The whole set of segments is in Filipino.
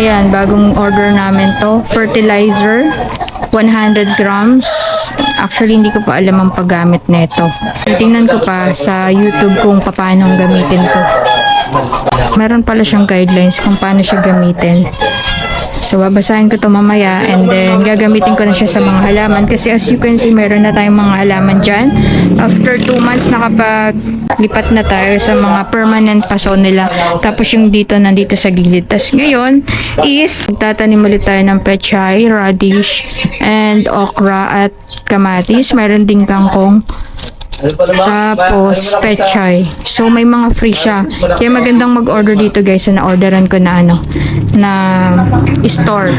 Ayan, bagong order namin to. Fertilizer, 100 grams. Actually, hindi ko pa alam ang paggamit nito. Tingnan ko pa sa YouTube kung paano ang gamitin ko. Meron pala siyang guidelines kung paano siya gamitin. So, babasahin ko to mamaya and then gagamitin ko na siya sa mga halaman kasi as you can see, meron na tayong mga halaman dyan. After 2 months, nakapaglipat na tayo sa mga permanent paso nila. Tapos yung dito, nandito sa gilid. Tapos ngayon is, tatanim ulit tayo ng pechay, radish, and okra at kamatis. Meron ding kangkong. Tapos, pechay. So, may mga free siya. Kaya magandang mag-order dito guys. So, na-orderan ko na na store.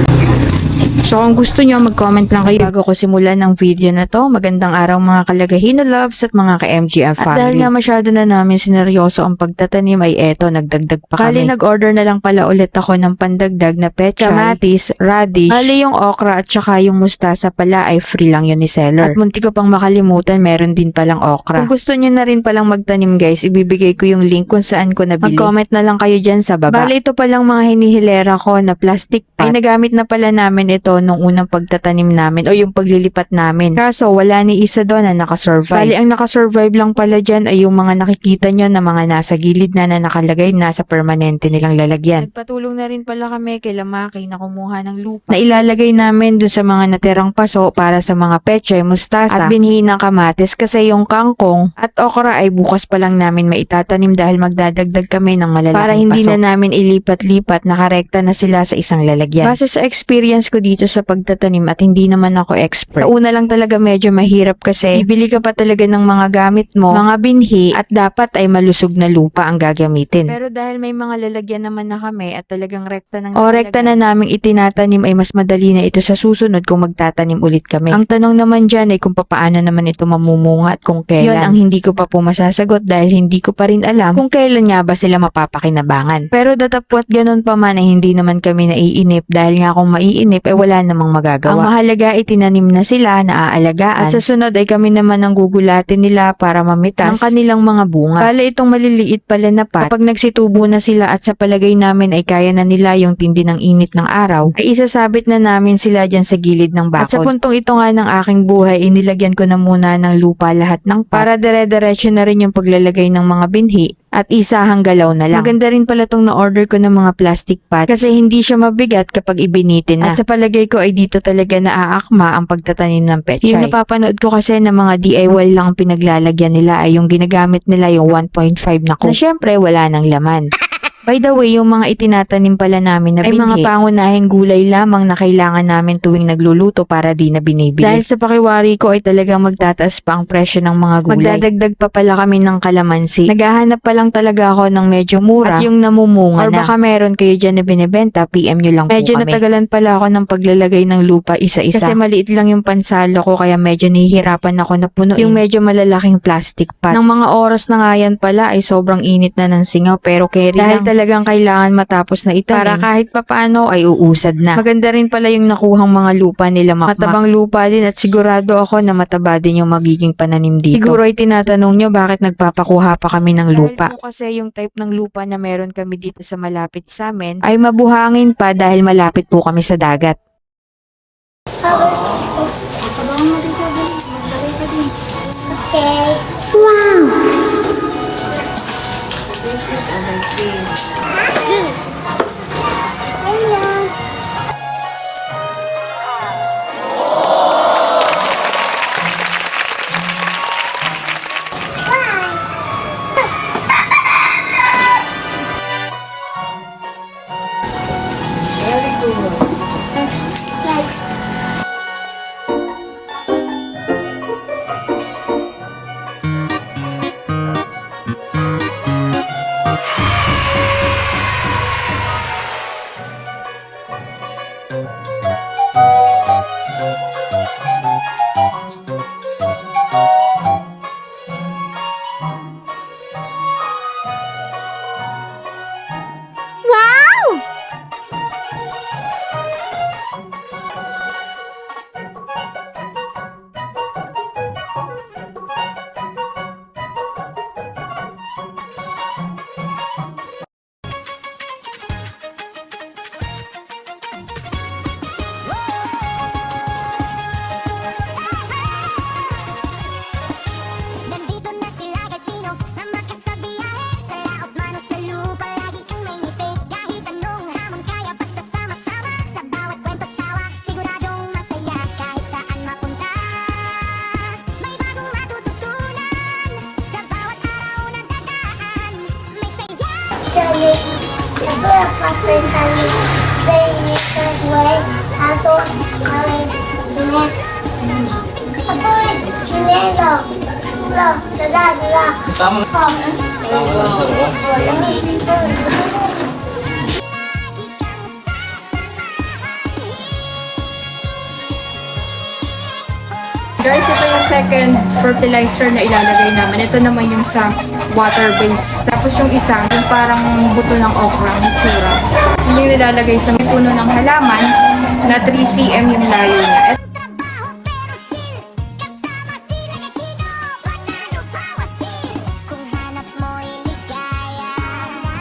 So, kung gusto nyo, mag-comment lang kayo. Bago ko simulan ng video na to, magandang araw mga kalagahino loves at mga ka-MGF family. At dahil nga masyado na namin sineryoso ang pagtatanim ay eto, nagdagdag pa kami. Nag-order na lang pala ulit ako ng pandagdag na pechay, kamatis, radish. Yung okra at saka yung mustasa pala ay free lang yun ni seller. At munti ko pang makalimutan, meron din palang okra. Kung gusto nyo na rin palang magtanim guys, ibibigay ko yung link kung saan ko nabili. Mag-comment na lang kayo dyan sa baba. Bale, ito palang mga hinihilera ko na plastic pot. Ay nagamit na pala namin ito nung unang pagtatanim namin o yung paglilipat namin. Kaso wala ni isa doon na nakasurvive. Bali, ang nakasurvive lang pala dyan ay yung mga nakikita nyo na mga nasa gilid na nakalagay na sa permanente nilang lalagyan. Nagpatulong na rin pala kami kay Lamaki na kumuha ng lupa na ilalagay namin doon sa mga natirang paso para sa mga pechay, mustasa at binhi ng kamatis kasi yung kangkong at okra ay bukas pa lang namin maitatanim dahil magdadagdag kami ng malalaking paso. Para hindi na namin ilipat-lipat, nakarekta na sila sa isang lalagyan. Base sa experience ko dito sa pagtatanim at hindi naman ako expert. Sa una lang talaga medyo mahirap kasi bibili ka pa talaga ng mga gamit mo, mga binhi at dapat ay malusog na lupa ang gagamitin. Pero dahil may mga lalagyan naman na kami at talagang rekta na naming itinatanim ay mas madali na ito sa susunod kung magtatanim ulit kami. Ang tanong naman dyan ay kung paano naman ito mamumunga at kung kailan. Yun ang hindi ko pa po masasagot dahil hindi ko pa rin alam kung kailan nga ba sila mapapakinabangan. Pero datapwat ganun pa man ay hindi naman kami naiinip dahil nga kung maiinip ay wala namang magagawa. Ang mahalaga ay tinanim na sila, naaalagaan. At sa sunod ay kami naman ang gugulatin nila para mamitas ng kanilang mga bunga. Bale itong maliliit pala na pot, kapag nagsitubo na sila at sa palagay namin ay kaya na nila yung tindi ng init ng araw, ay isasabit na namin sila dyan sa gilid ng bakod. At sa puntong ito nga ng aking buhay, inilagyan ko na muna ng lupa lahat ng pot para dire-diretso na rin yung paglalagay ng mga binhi at isahang galaw na lang. Maganda rin pala itong na-order ko ng mga plastic pots kasi hindi siya mabigat kapag ibinitin na. At sa palagay ko ay dito talaga naaakma ang pagtatanim ng pechay. Yung napapanood ko kasi na mga DIY lang pinaglalagyan nila ay yung ginagamit nila yung 1.5 na cup na syempre wala nang laman. By the way, yung mga itinatanim pala namin na binhi ay mga pangunahing gulay lamang na kailangan namin tuwing nagluluto para di na binibili. Dahil sa pakiwari ko ay talagang magtataas pa ang presyo ng mga gulay. Magdadagdag pa pala kami ng kalamansi. Naghahanap pa lang talaga ako ng medyo mura at yung namumunga or na. Or baka meron kayo dyan na binibenta, PM nyo lang po kami. Medyo natagalan pala ako ng paglalagay ng lupa isa-isa. Kasi maliit lang yung pansalo ko kaya medyo nahihirapan ako na punuin yung medyo malalaking plastic pot. Nang mga oras na nga yan pala ay sobrang init na ng singaw pero carry lang. Talagang kailangan matapos na itanim para kahit papaano ay uusad na. Maganda rin pala yung nakuhang mga lupa nila. Matabang lupa din at sigurado ako na mataba din yung magiging pananim dito. Siguro ay tinatanong nyo bakit nagpapakuha pa kami ng lupa. Dahil po kasi yung type ng lupa na meron kami dito sa malapit sa amin ay mabuhangin pa dahil malapit po kami sa dagat. Okay. Wow. Next. Ito yung pasin sa limited way. Ato, kami, sinet. Ato, sinelo. Lo, dada. Tama. Guys, ito yung second fertilizer na ilalagay namin. Ito naman yung sa water base. Tapos yung isa, yung parang buto ng okra, yung tsura. Yun yung nilalagay sa may puno ng halaman na 3 cm yung layo niya.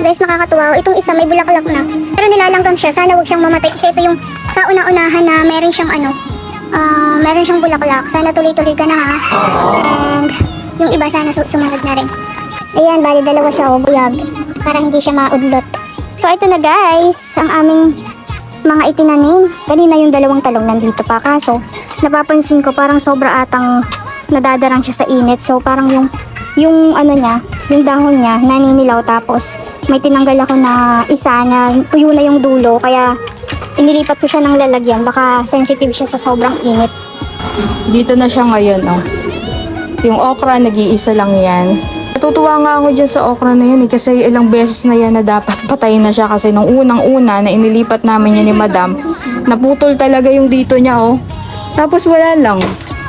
Guys, nakakatuwa. Itong isa may bulaklak na. Pero nilalanggam siya. Sana wag siyang mamatay. Kasi ito yung kauna-unahan na meron siyang meron siyang bulaklak. Sana tuloy-tuloy ka na ha. And yung iba sana sumunod na rin. Ayan, bali dalawa siya o buyag. Para hindi siya maudlot. So ito na guys, ang aming mga itinanim. Kanina yung dalawang talong nandito pa. Kaso, napapansin ko parang sobra atang nadadarang siya sa init. So parang yung ano niya, yung dahon niya naninilaw, tapos may tinanggal ako na isa na tuyo na yung dulo, kaya inilipat ko siya ng lalagyan, baka sensitive siya sa sobrang init. Dito na siya ngayon, oh. Yung okra, nag-iisa lang yan. Natutuwa nga ako dyan sa okra na yan, kasi ilang beses na yan na dapat patayin na siya, kasi nung unang-una na inilipat namin yan ni Madam, naputol talaga yung dito niya, oh. Tapos wala lang.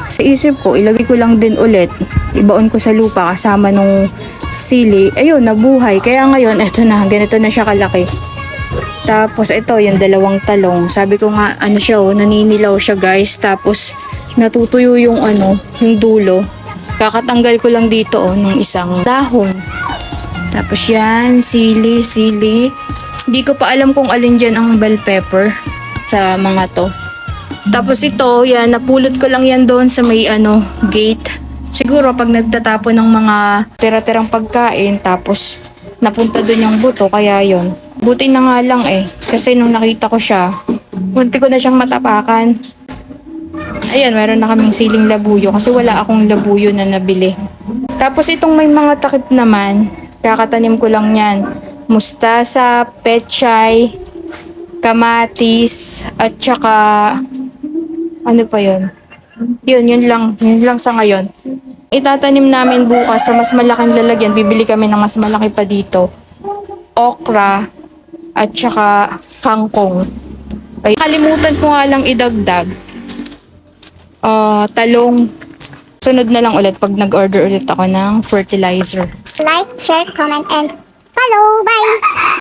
Sa isip ko, ilagay ko lang din ulit. Ibaon ko sa lupa kasama nung sili. Ayun, nabuhay. Kaya ngayon, eto na, ganito na siya kalaki. Tapos ito, yung dalawang talong. Sabi ko nga, ano siya, oh, naninilaw siya guys. Tapos natutuyo yung yung dulo. Kakatanggal ko lang dito, oh, ng isang dahon. Tapos yan, sili. Hindi ko pa alam kung alin dyan ang bell pepper sa mga to. Tapos ito, yan, napulot ko lang yan doon sa may gate. Siguro pag nagtatapon ng mga tira-tirang pagkain, tapos napunta doon yung buto, kaya yon. Buti na nga lang kasi nung nakita ko siya, munti ko na siyang matapakan. Ayan, meron na kaming siling labuyo kasi wala akong labuyo na nabili. Tapos itong may mga takip naman, kakatanim ko lang yan. Mustasa, pechay, kamatis, at saka ano pa yun? Yun lang sa ngayon. Itatanim namin bukas sa mas malaking lalagyan. Bibili kami ng mas malaki pa dito. Okra at saka kangkong. Ay, kalimutan ko nga lang idagdag. Talong. Sunod na lang ulit pag nag-order ulit ako ng fertilizer. Like, share, comment, and follow. Bye!